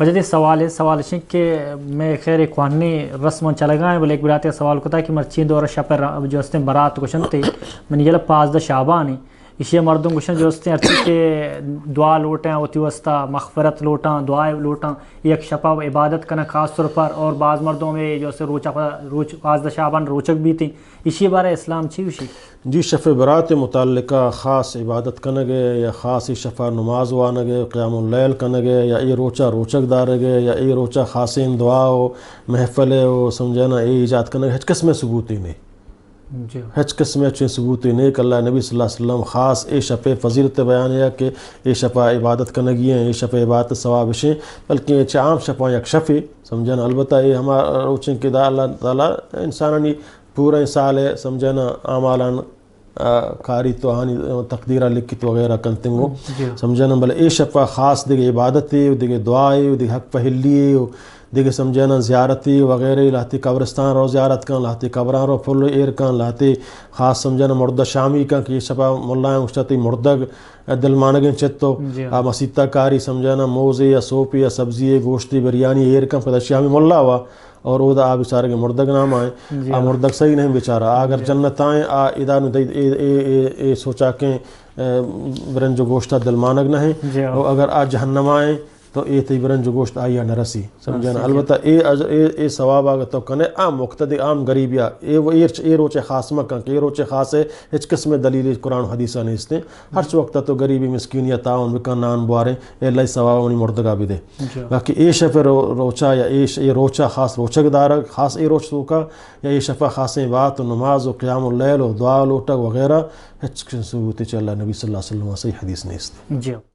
وجہ سوال ہے کہ میں خیر کوانی رسم چلا گا بولے ایک براتے سوال کو تھا کہ مرچین دور شپر جو ہستے برات گوشن تھے من یہ 15 شعبان اسی مردم گوشن جو ہستے ارچی کہ دعا لوٹیں ہوتی وسطہ مغفرت لوٹاں دعائیں لوٹاں ایک شپا عبادت کرنا خاص طور پر، اور بعض مردوں میں جو سے روچہ 15 شعبان روچک بھی تھیں اسی بارے اسلام چھی وشی جی شف برات متعلقہ خاص عبادت کنگے یا خاص شفا نماز وانگے قیام اللیل کنگے یا ای روچہ روچک دارگے یا ای روچہ خاصین دعا ہو محفل ہو سمجھنا اے ایجاد کنگے ہچ قسم ثبوتی نہیں ہچ قسم اچھے ثبوتی نہیں کہ اللہ نبی صلی اللہ علیہ وسلم خاص اے شپ فضیلت بیان ہے کہ اے شفا عبادت کنگی ہیں اے شپ عبادت ثواب شیں بلکہ اے عام شفا یک شفی سمجھنا البتہ اے ہمارا روچیں کہ دا اللہ تعالیٰ انسانانی پورا سال ہے سمجھنا اعمالان کاری تو آنی تقدیرہ لکھت وغیرہ کنتنگو سمجھنا بلے اے شفا خاص دیگے عبادتی دیگے دعائی دیگے حق پہلی دیگے سمجھنا زیارتی وغیرہ لاتی قبرستان رو زیارت کن لاتی قبران رو پھل ایر کن لاتی خاص سمجھنا مردہ شامی کن کہ یہ شفا ملائیں اشتاتی مردگ دل مانگیں چتو مسیطہ کاری سمجھنا موزی یا سوپی یا سبزی گوشتی بریانی ایر کن پتہ شامی ملا ہوا اور وہ دا بیچارے کے مردگ نام آئیں مردگ صحیح نہیں بیچارہ اگر جنت آئیں ادا اے سوچا کہ برنج گوشتہ دل مانگ نہ ہیں اور اگر آ جہنم آئیں تو اے تی برنج گوشت آئیا نہ رسی سمجھنا البتہ اے ثواب آگا تو کنے عام مقتدی عام غریبیا اے روچے خاص مکن کہ اے روچے خاص ہے ہچ قسم دلیل قرآن حدیثہ نہیں استے ہر وقت تو غریبی مسکین یا تعاون بکن نان بواریں اے اللہ ثواب منی مردگا بھی دے باقی اے شفا روچا یا اے روچا خاص روچک دارا خاص اے روچ سوکا یا اے شفا خاص بات و نماز و قیام اللیل و دعا لوٹک وغیرہ ہچ ثبوت اللہ نبی صلی اللہ علیہ وسلم صحیح حدیث نہیں استے